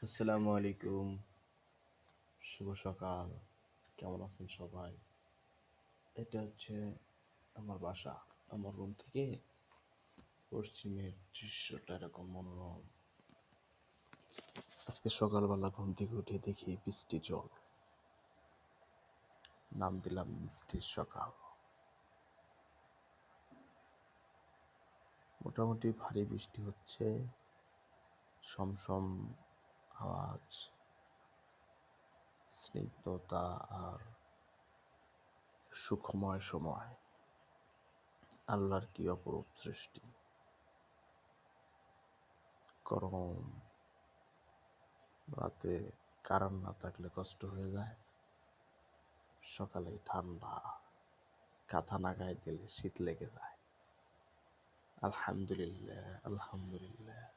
আসসালামু আলাইকুম। শুভ সকাল। কেমন আছেন সবাই? এটা হচ্ছে আমার বাসা। আমার রুম থেকে পশ্চিমের দৃশ্যটা এরকম মনোরম। আজকে সকালবেলা ঘুম থেকে উঠে দেখি বৃষ্টি জল। নাম দিলাম মিষ্টির সকাল। মোটামুটি ভারী বৃষ্টি হচ্ছে, সমসম আওয়াজ, স্নিগ্ধতা আর সুখময় সময়। আল্লাহর কি অপরূপ সৃষ্টি। গরম রাতে কারেন্ট না থাকলে কষ্ট হয়ে যায়, সকালে ঠান্ডা, কাঁথা না গায়ে দিলে শীত লেগে যায়। আলহামদুলিল্লাহ, আলহামদুলিল্লাহ।